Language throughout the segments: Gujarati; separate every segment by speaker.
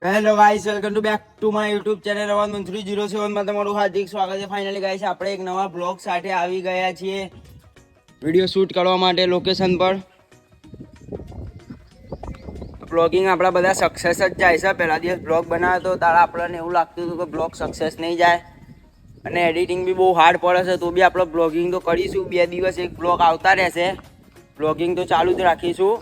Speaker 1: Hello guys, welcome to back to my YouTube channel અવાજ 1307 માં તમારું હાર્દિક સ્વાગત છે. ફાઇનલી ગાઈસ, આપણે એક નવા બ્લોગ સાથે આવી ગયા છીએ વિડિયો શૂટ કરવા માટે લોકેશન પર. બ્લોગિંગ આપણા બધા સક્સેસ જ જાય છે. પહેલા દિવસ બ્લોગ બનાવ્યો તો તારા આપણને એવું લાગતું હતું કે બ્લોગ સક્સેસ નહીં જાય અને એડિટિંગ બી બહુ હાર્ડ પડે છે. તો બી આપણે બ્લોગિંગ તો કરીશું. 2 દિવસ એક બ્લોગ આવતા રહેશે. બ્લોગિંગ તો ચાલુ જ રાખીશું.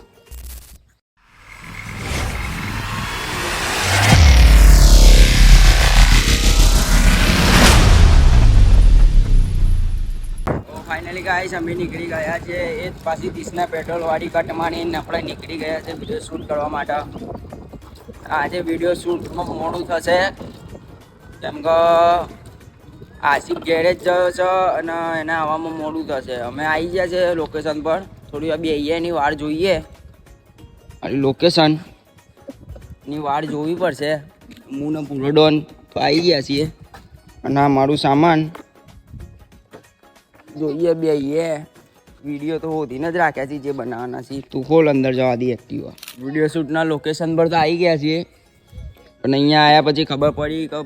Speaker 1: ફાઇનલી ગાઈસ, અમે નીકળી ગયા છે. એ જ પાછી 30ના પેટ્રોલ વાળી કટ મારીને આપણે નીકળી ગયા છે વિડીયો શૂટ કરવા માટે. આજે વિડીયો શૂટમાં મોડું થશે કેમ કે આશિક ગેરેજ ગયો છે અને એને આવવામાં મોડું થશે. અમે આવી ગયા છે લોકેશન પર. થોડી વાર બેહીએ એની વાર જોઈએ. લોકેશનની વાર જોવી પડશે. હું ને પૂરો ડોન તો આવી ગયા છીએ અને આ મારું સામાન જોઈએ. બેહીએ વિડીયો તો હોતીને જ રાખ્યા છીએ જે બનાવવાના છીએ. તું ખોલ, અંદર જવા દી એક્ટિવા. વિડીયો શૂટના લોકેશન પર તો આવી ગયા છીએ પણ અહીંયા આવ્યા પછી ખબર પડી કે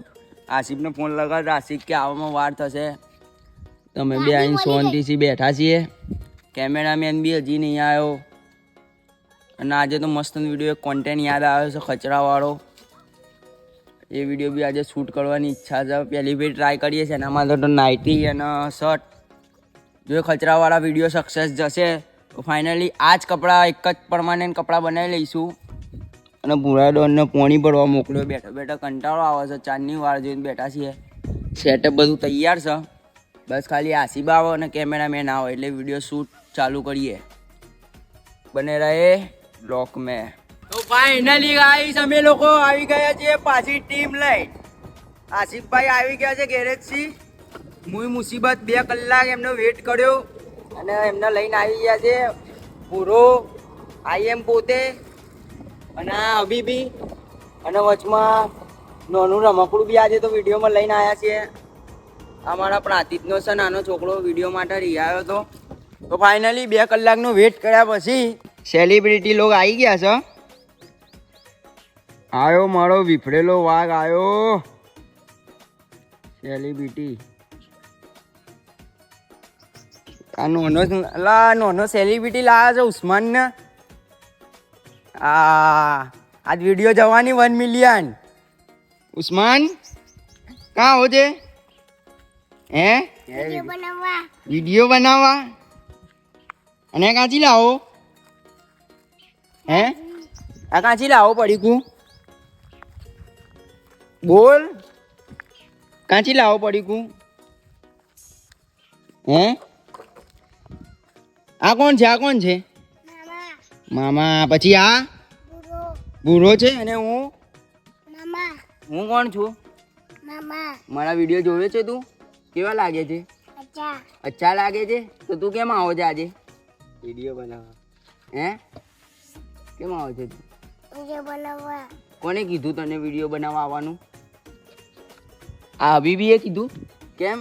Speaker 1: આસિફને ફોન લગાડ. આસિફ કે આવવામાં વાર થશે. તમે બે અહીં શાંતિથી બેઠા છીએ. કેમેરામેન બી હજી નહીં આવ્યો અને આજે તો મસ્ત વિડીયો એક કોન્ટેન્ટ યાદ આવ્યો છે ખચરાવાળો. એ વિડીયો બી આજે શૂટ કરવાની ઈચ્છા છે. પહેલી વાર ટ્રાય કરીએ છીએ. એના માટે તો નાઇટી અને શર્ટ. જો ખચરાવાળા વિડીયો સક્સેસ જશે તો ફાઇનલી આ જ કપડાં, એક જ પરમાનન્ટ કપડાં બનાવી લઈશું. અને પૂરા ડોનને પોણી ભરવા મોકલ્યો. બેઠા બેઠા કંટાળો આવે છે. ચાંદની વાર જોઈને બેઠા છીએ. સેટઅપ બધું તૈયાર છે. બસ ખાલી આસિફ આવે અને કેમેરામેન આવે એટલે વિડીયો શૂટ ચાલુ કરીએ. બને રહે બ્લોક મેં. તો ફાઇનલી ગાઈસ, અમે લોકો આવી ગયા છીએ પાછી ટીમ લઈ. આસિફભાઈ આવી ગયા છે ગેરેજથી. હું મુસીબત 2 કલાક એમનો વેટ કર્યો અને એમને લઈને આવી ગયા છે. પૂરો એમ પોતે અને આ અભી અને વચમાં નાનું રમકડું બી આજે તો વિડીયોમાં લઈને આવ્યા છીએ. અમારા પ્રાતિકનો છે નાનો છોકરો, વિડીયો માટે રિહાયો હતો. તો ફાઇનલી 2 કલાકનો વેટ કર્યા પછી સેલિબ્રિટી લોકો આવી ગયા છે. આવ્યો મારો વિફરેલો વાઘ આવ્યો. સેલિબ્રિટી આ નાનો સેલિબ્રિટી લાવ્યા છે ઉસ્માનને. આજ વિડીયો જવાની 1 મિલિયન. ઉસ્માન કાં હો છે? હે વિડીયો બનાવવા? અને કાંચી લાવો? હે આ કાંચી લાવો પડીકું? બોલ, કાંચી લાવો પડીકું? હે આ કોણ છે? આ કોણ છે? મામા. પછી આ બુરો છે અને હું કોણ છું? મારા વિડીયો જોવે છે તું? કેવા લાગે છે? અચ્છા લાગે છે. તો તું કેમ આવો છે આજે વિડીયો બનાવવા? હે કેમ આવો છે તું? કોને કીધું તને વિડીયો બનાવવા આવવાનું? આ હબીબીએ કીધું. કેમ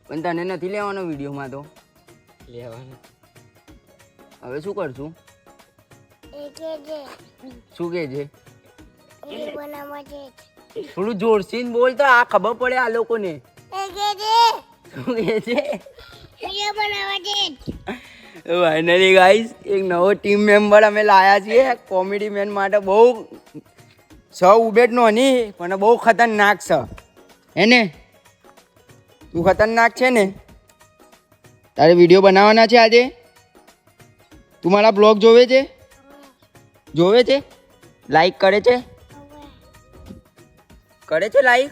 Speaker 1: પણ તને નથી લેવાનો વિડીયોમાં? તો લેવાનો. હવે શું કરશું? શું કે છે? થોડું જોરથી બોલ તો આ ખબર પડે આ લોકોને. શું કે છે? ફાઇનલી ગાઈસ, એક નવો ટીમ મેમ્બર અમે લાયા છીએ કોમેડી મેન માટે. બહુ ઉબેટ નોની પણ બહુ ખતરનાક છે. હે ને? તું ખતરનાક છે ને? તારે વિડીયો બનાવવાના છે આજે? તું મારા બ્લોગ જોવે છે? જોવે છે? લાઈક કરે છે? કરે છે લાઈક?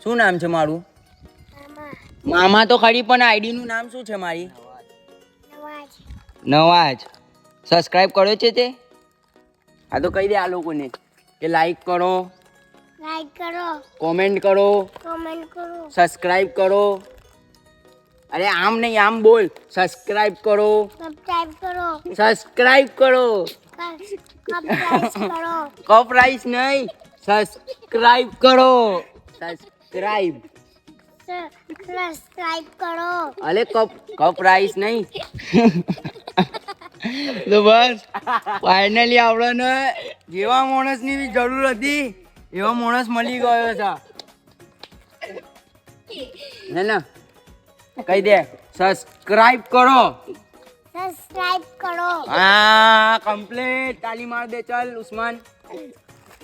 Speaker 1: શું નામ છે મારું? મામા તો ખરી પણ આઈડીનું નામ શું છે મારી? નવાજ. સબસ્ક્રાઇબ કર્યો છે તે? આ તો કહી દે આ લોકોને કે લાઈક કરો, કોમેન્ટ કરો, સબસ્ક્રાઇબ કરો. અરે આમ નહીં, આમ બોલ. સબસ્ક્રાઇબ કરો, સબસ્ક્રાઇબ કરો. કપ રાઈસ નહીં, સબસ્ક્રાઇબ કરો. સબસ્ક્રાઇબ અલે કપ રાઈસ નહીં. તો બસ ફાઇનલી આપણને જેવા માણસની જરૂર હતી એવો માણસ મળી ગયો છે. હે ને કહી દે સબસ્ક્રાઇબ કરો. હા કમ્પ્લીટ તાલી માર દે. ચાલ ઉસ્માન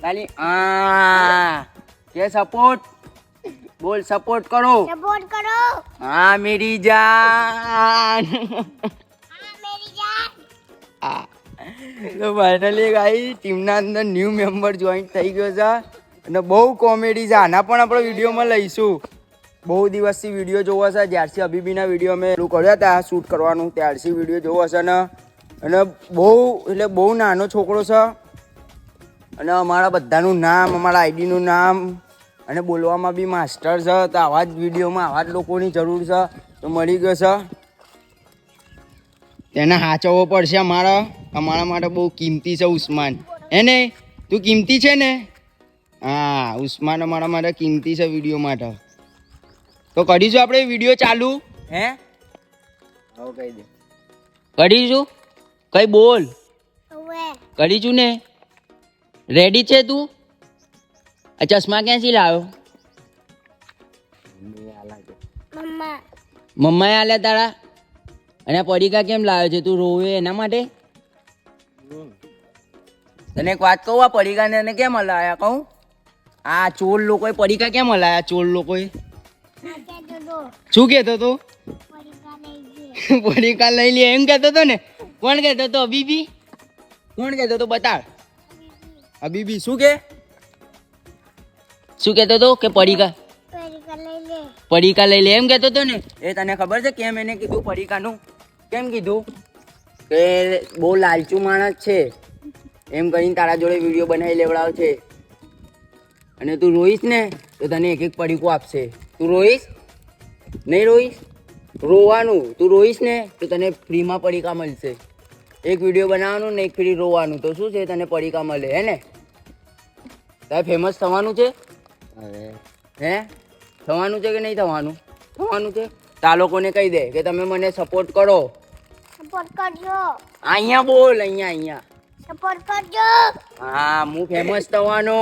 Speaker 1: તાલી. હા કે સપોર્ટ બોલ. સપોર્ટ કરો. હા મેરી જાન. તો ફાઇનલી ગાઈ ટીમના અંદર ન્યૂ મેમ્બર જોઈન્ટ થઈ ગયો છે અને બહુ કોમેડી છે. આના પણ આપણે વિડીયોમાં લઈશું. બહુ દિવસથી વિડીયો જોવો છે. જ્યારથી અબીબીના વિડીયો અમે શરૂ કર્યા હતા શૂટ કરવાનું ત્યારથી વિડીયો જોવો છે ને. અને બહુ એટલે બહુ નાનો છોકરો છે અને અમારા બધાનું નામ અમારા આઈડીનું નામ અને બોલવામાં બી માસ્ટર છે. તો આવા જ વિડીયોમાં આવા જ લોકોની જરૂર છે. તો મળી ગયો છે. તેને સાચવવો પડશે. અમારા માટે બહુ કિંમતી છે ઉસ્માન. હે ને તું કિંમતી છે ને? હા ઉસ્માન અમારા માટે કિંમતી છે વિડીયો માટે. તો કરીશું આપણે વિડીયો ચાલુ. હે કહી દે. કરીશું કઈ બોલ. કરીશું ને? રેડી છે તું? આ ચશ્મા ક્યાંથી લાવ્યો? મમ્માએ આલ્યા તારા? અને પડીકા કેમ લાવ્યો છે? તું રોવે એના માટે? તને એક વાત કહું, આ પડીકાને એને કેમ હલાયા કહું? આ ચોર લોકોએ પડીકા કેમ હલાયા? ચોર લોકોએ શું કહેતો તો? પડીકા લઈ લે એમ કહેતો તો ને? કોણ કહેતો તો? અબીબી? કોણ કહેતો તો? બતાડ. અબીબી શું કહેતો તો? કે પડીકા લઈ લે એમ કહેતો તો ને? એ તને ખબર છે કેમ એને કીધું પડીકાનું? કેમ કીધું? કે બહુ લાલચુ માણસ છે એમ કરીને તારા જોડે વિડીયો બનાવી લેવડાવ છે. અને તું રોઈશ ને તો તને એક એક પડીકું આપશે. તું રોઈશ નહીં? રોઈશ? રોવાનું. તું રોઈશ ને તો તને ફ્રીમાં પડીકા મળશે. એક વિડીયો બનાવવાનું ને એક ફ્રી રોવાનું. તો શું છે તને પડીકા મળે. હે ને? તારે ફેમસ થવાનું છે? હે થવાનું છે કે નહીં થવાનું? થવાનું છે. તા લોકોને કહી દે કે તમે મને સપોર્ટ કરો. સપોર્ટ કરજો. અહીંયા બોલ. અહીંયા સપોર્ટ કરજો. હા હું ફેમસ થવાનો.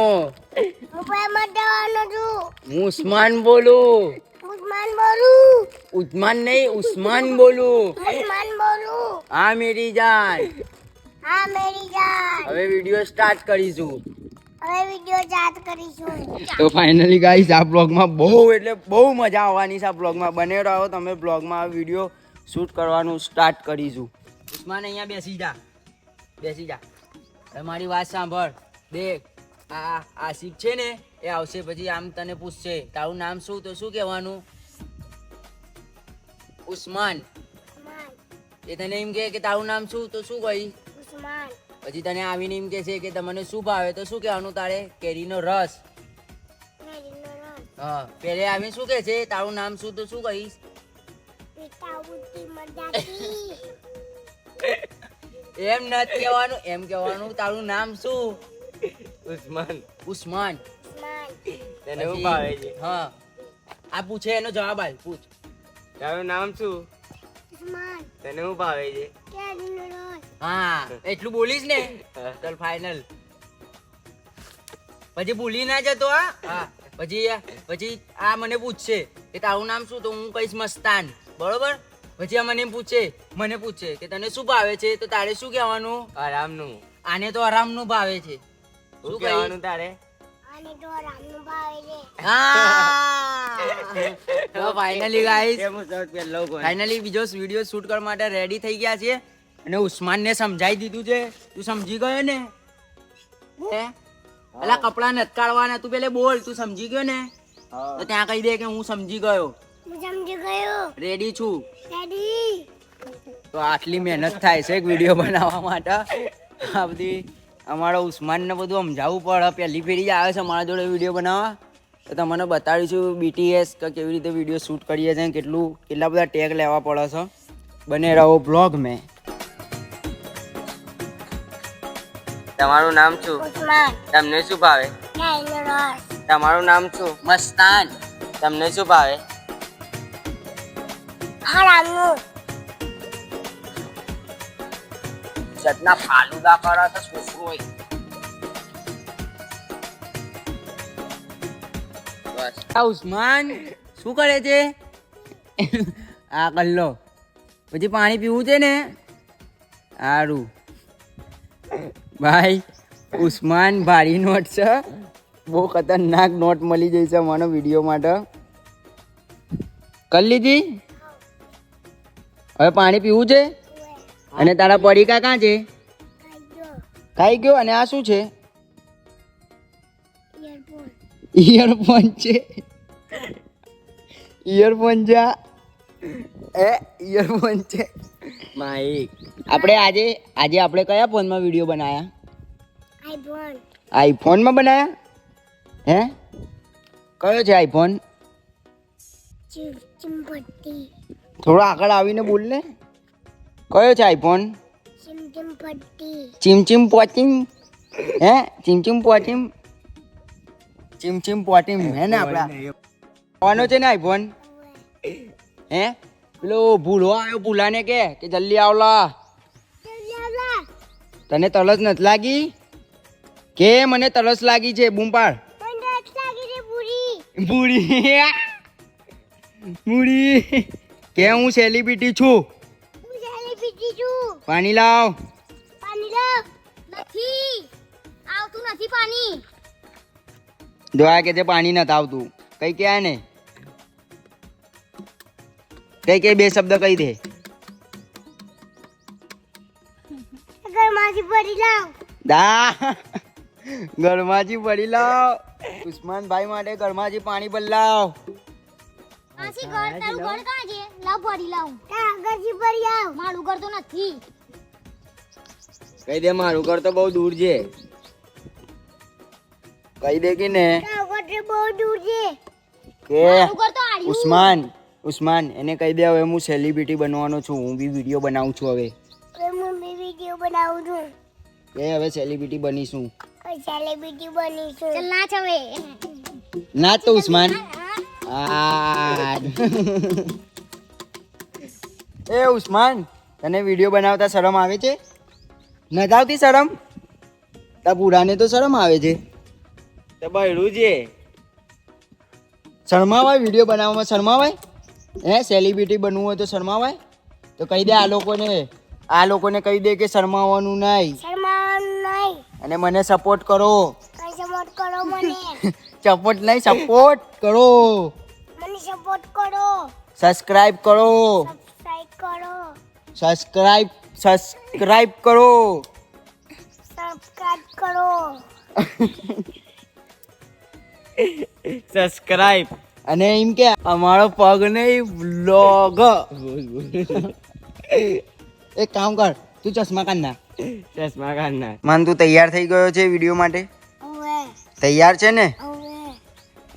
Speaker 1: હું ઉસ્માન બોલું. ઉસ્માન નહીં ઉસ્માન બોલું. હા મેરી જાન. હવે વિડીયો સ્ટાર્ટ કરીશું. તો ફાઇનલી ગાઈસ આ બ્લોગમાં બહુ એટલે બહુ મજા આવવાની છે. આ બ્લોગમાં બને રહો તમે. બ્લોગમાં વિડીયો શૂટ કરવાનું સ્ટાર્ટ કરીશું. ઉસ્માન અહીંયા બેસી જા. મારી વાત સાંભળ. દેખ આ આસિફ છે ને એ આવશે પછી આમ તને પૂછશે તારું નામ શું? તો શું કહેવાનું? ઉસ્માન. એ તને એમ કે તારું નામ શું? તો શું કહીશ? ઉસ્માન. પછી તને આવીને એમ કે છે કે તમને શું ભાવે? તો શું કહેવાનું તારે? કેરીનો રસ. હા પેલે આવીને શું કે છે તારું નામ શું? તો શું કહીશ? એમ નથી કહેવાનું. એમ કહેવાનું તારું નામ શું? ઉસ્માન. તને શું ભાવે છે? હા આ પૂછે એનો જવાબ આલ. પૂછ તારું નામ શું? તને શું ભાવે છે? હા એટલું બોલીશ ને? ચાલ ફાઇનલ. પછી ભૂલી ના જતો. હા પછી આ મને પૂછશે કે તારું નામ શું? તો હું કહીશ મસ્તાન. બરોબર? પછી આ મને પૂછે કે તને શું ભાવે છે? તો તારે શું કહેવાનું? આરામનું. આને તો આરામનું ભાવે છે. શું કહેવાનું તારે? ફાઇનલી ગાઈસ ફાઇનલી બીજો વિડીયો શૂટ કરવા માટે રેડી થઈ ગયા છે અને ઉસ્માનને સમજાઈ દીધું છે. તું સમજી ગયો ને? હે પેલા કપડા નથી કાઢવાના. તું પેલે બોલ. તું સમજી ગયો ને? તો ત્યાં કહી દે કે હું સમજી ગયો. રેડી છું. તો આટલી મહેનત થાય છે એક વિડીયો બનાવવા માટે. આ બધી અમારો ઉસ્માનને બધું સમજાવવું પડે. પહેલી ફેરી જ આવે છે અમારા જોડે વિડીયો બનાવવા. તો તમને બતાડીશું BTS કે કેવી રીતે વિડીયો શૂટ કરીએ છીએ. કેટલા બધા ટેગ લેવા પડે છે. બને રહો બ્લોગ મેં. તમારું નામ શું? તમને શું ભાવે? તમારું નામ શું? મસ્તાન. તમને શું ભાવે? જાતના ફાલુદા કરે તો છોકરો હોય. બસ આ ઉસ્માન શું કરે છે? આ કલ્લો પછી પાણી પીવું છે ને? સારું ભાઈ, ઉસ્માન ભારી નોટ છે, બહુ ખતરનાક નોટ મળી જઈ છે મને વિડીયો માટે. કરી લીધી? હવે પાણી પીવું છે? અને તારા પડીકા ક્યાં છે? ખાઈ ગયો. અને આ શું છે? ઇયરફોન છે. ઇયરફોન છે. ઇયરફોન છે માઈક. આપણે આજે આપણે કયા ફોનમાં વિડીયો બનાયા? આઈફોનમાં બનાયા? હે, કયો છે આઈફોન? થોડો આગળ આવીને બોલ ને. કયો છે આઈફોન? ચીમચીમ પોચીમ. હે, ચીમચીમ પોચીમ. ચીમચીમ પોચીમ હે ને આપડા કોનો છે ને આઈફોન? હે, પેલો ભૂલો આવ્યો, ભૂલાને કે જલ્દી આવલા. તને તરસ નથી લાગી? કે મને તરસ લાગી છે, બૂમ પાડ. બુડી બુડી કે હું સેલિબ્રિટી છું. પાણી લાવ. જો આ કે છે પાણી નથી આવતું. કઈ કે ને કઈ બે શબ્દ કહી દે. ગરમાજી પડી લાવ. ઉસ્માનભાઈ માટે ગરમાજી પાણી ભર લાવ. કહી દે મારું ઘર તો બહુ દૂર છે. કહી દે કે ને કે ઉસ્માન એને કહી દે હવે હું સેલિબ્રિટી બનવાનો છું. હું બી વિડીયો બનાવું છું. હવે કે હવે સેલિબ્રિટી બનીશું. ના તો ઉસ્માન એ ઉસ્માન, તને વિડીયો બનાવતા શરમ આવે છે? નથી આવતી શરમ? તા બુઢાને તો શરમ આવે છે. તો બૈરું છે શરમાવાય? વિડીયો બનાવવામાં શરમાવાય? હે, સેલિબ્રિટી બનવું હોય તો શરમાવાય? તો કહી દે આ લોકોને કહી દે કે શરમાવાનું નહીં. અને મને સપોર્ટ કરો. સપોર્ટ નહીં, સપોર્ટ કરો. સબસ્ક્રાઇબ કરો. સબસ્ક્રાઇબ કરો. સબસ્ક્રાઇબ. અને એમ કે અમારો પગ નહીં વ્લોગ. એક કામ કર, તું ચશ્મા કાઢ ના. મન તું તૈયાર થઈ ગયો છે વિડીયો માટે? તૈયાર છે ને?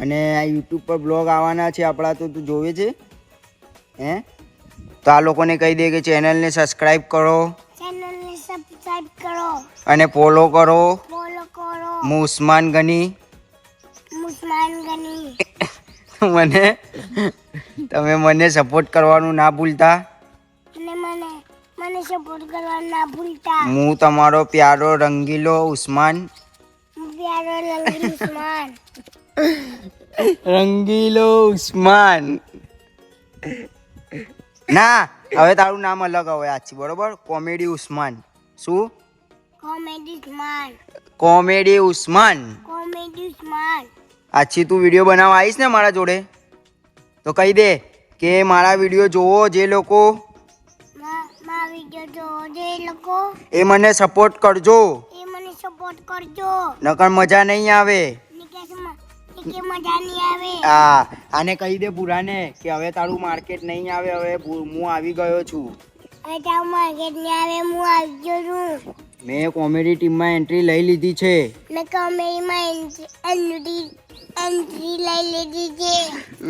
Speaker 1: અને આ યુટ્યુબ પર બ્લોગ આવવાના છે આપણા, તો તું જોવે છે? હે, તો આ લોકોને કહી દે કે ચેનલને સબસ્ક્રાઇબ કરો. અને ફોલો કરો. હું ઉસ્માન ગની. તમે મને સપોર્ટ કરવાનું ના ભૂલતા. હું તમારો પ્યારો રંગીલો ઉસ્માન. રંગીલો ઉસ્માન. ના, હવે તારું નામ અલગ હવે આછી, બરોબર? કોમેડી ઉસ્માન. શું? કોમેડી ઉસ્માન. આછી તું વિડીયો બનાવવા આવીશ ને મારા જોડે, તો કહી દે કે મારા વિડીયો જોવો જે લોકો એ મને સપોર્ટ કરજો. નકર મજા નહીં આવે. હા, આને કહી દે પુરાને કે હવે તારું માર્કેટ નહીં આવે. હવે હું આવી ગયો છું. મેં કોમેડી ટીમમાં એન્ટ્રી લઈ લીધી છે.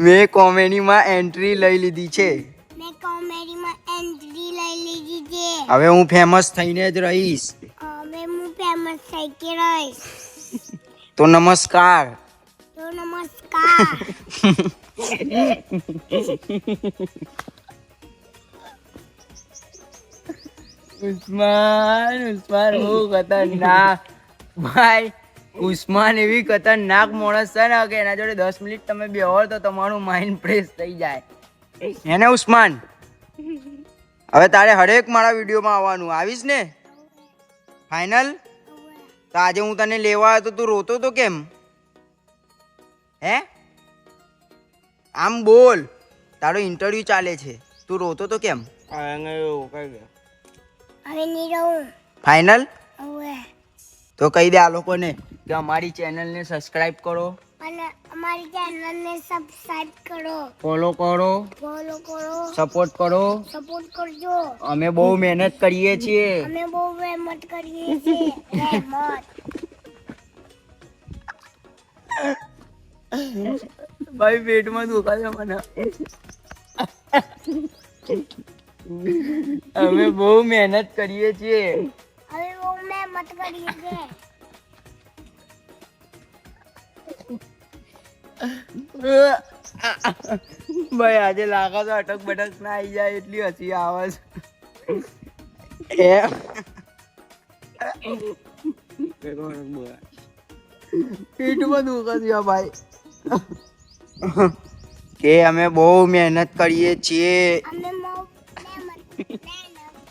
Speaker 1: મેં કોમેડીમાં એન્ટ્રી લઈ લીધી છે. હવે હું ફેમસ થઈને જ રહીશ. તો નમસ્કાર. ઉસ્માન બહુ ખતરનાક ભાઈ. ઉસ્માન એવી ખતરનાક માણસ છે ને કે એના જોડે 10 મિનિટ તમે બેહો તો તમારું માઇન્ડ ફ્રેશ થઈ જાય. એને ઉસ્માન, હવે તારે હરેક મારા વિડીયોમાં આવવાનું. આવીશ ને? ફાઇનલ? તો આજે હું તને લેવા આવ્યો તો તું રોતો તો કેમ? હે? આમ બોલ, તારો ઇન્ટરવ્યુ ચાલે છે, તું રોતો તો કેમ? ફાઇનલ? તો કહી દે આ લોકોને કે અમારી ચેનલને સબસ્ક્રાઇબ કરો
Speaker 2: અને અમારી ચેનલને સબસ્ક્રાઇબ કરો,
Speaker 1: ફોલો કરો, સપોર્ટ કરો.
Speaker 2: સપોર્ટ કરજો.
Speaker 1: અમે બહુ મહેનત કરીએ છીએ.
Speaker 2: અમે બહુ મહેનત કરીએ છીએ.
Speaker 1: ભાઈ પેટમાં દુખાય મને. અમે બહુ મહેનત કરીએ છીએ.
Speaker 2: અમે બહુ મહેનત કરીએ છીએ.
Speaker 1: ભાઈ આજે લાગે તો અટક બટક ના આવી જાય એટલી હસી આવે છે. પેટમાં દુખા ભાઈ કે અમે બહુ મહેનત કરીએ છીએ.
Speaker 2: અમે બહુ મહેનત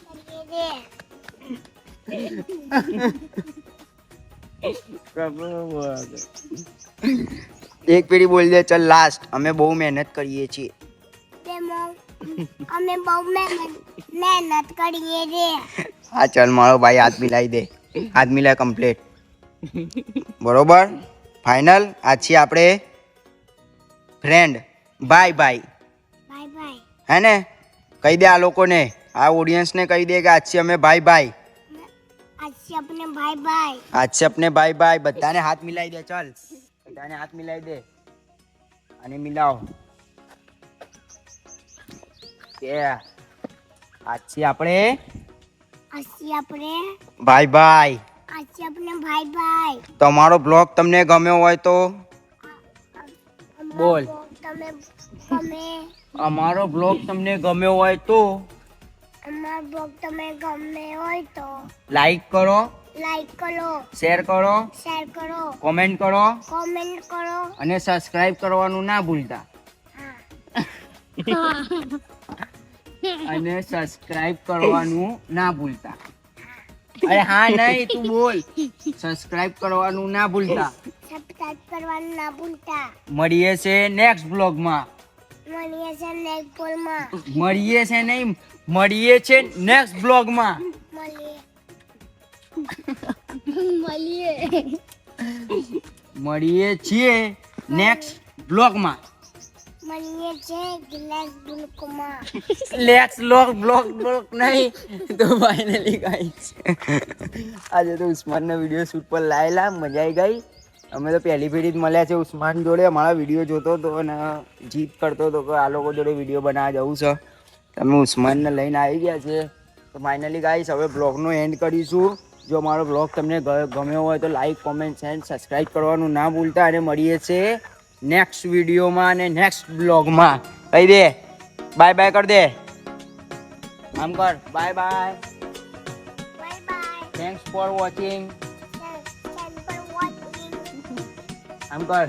Speaker 2: કરીએ છીએ.
Speaker 1: એક પેઢી બોલ દે ચલ લાસ્ટ. અમે બહુ મહેનત કરીએ છીએ.
Speaker 2: અમે બહુ મહેનત કરીએ છીએ.
Speaker 1: હા ચલ મારો ભાઈ હાથ મિલાઈ દે. હાથ મિલાય કમ્પ્લીટ. બરોબર? ફાઇનલ? આજ છીએ આપણે friend. Bye bye.
Speaker 2: Bye bye.
Speaker 1: હે ને? કહી દે આ લોકોને, આ ઓડિયન્સને કહી દે કે આજ છીએ અમે બાય બાય.
Speaker 2: આજથી આપણે બાય બાય.
Speaker 1: આજ છે अपने बाय बाय. બધાને હાથ મિલાઈ દે ચાલ. બધાને હાથ મિલાઈ દે. અને મિલાવ કે આજથી આપણે બાય બાય.
Speaker 2: આજથી આપણે બાય બાય.
Speaker 1: તમારો બ્લોગ તમને ગમ્યો હોય તો બોલ. અમારો બ્લોગ તમને ગમ્યો હોય તો લાઈક કરો, શેર કરો, કોમેન્ટ કરો અને સબસ્ક્રાઇબ કરવાનું ના ભૂલતા. અને સબસ્ક્રાઇબ કરવાનું ના ભૂલતા. અરે હા નહીં, તું બોલ. સબસ્ક્રાઇબ કરવાનું ના ભૂલતા. મળીએ છે નેક્સ્ટ બ્લોગમાં. મળીએ છે નહીં, મળીએ છે નેક્સ્ટ બ્લોગમાં. મળીએ છીએ નેક્સ્ટ બ્લોગમાં. લેક્સ બ્લોગ નહીં તો ફાઇનલી ગાઈસ આજે તો ઉસ્માનના વિડીયો શૂટ પર લાયેલા. મજા આવી ગઈ. અમે તો પહેલી ફેરી જ મળ્યા છે ઉસ્માન જોડે. અમારા વિડીયો જોતો હતો અને જીત કરતો હતો કે આ લોકો જોડે વિડીયો બનાવવા જવું છે. તમે ઉસ્માનને લઈને આવી ગયા છે તો ફાઇનલી ગાઈસ હવે બ્લોગનો એન્ડ કરીશું. જો મારો બ્લોગ તમને ગમ્યો હોય તો લાઈક, કોમેન્ટ, શેર, સબસ્ક્રાઈબ કરવાનું ના ભૂલતા. અને મળીએ છે નેક્સ્ટ વિડીયોમાં અને નેક્સ્ટ બ્લોગમાં. કહી દે બાય બાય કર દે. આમ કર bye bye. Thanks for watching. આમ કર.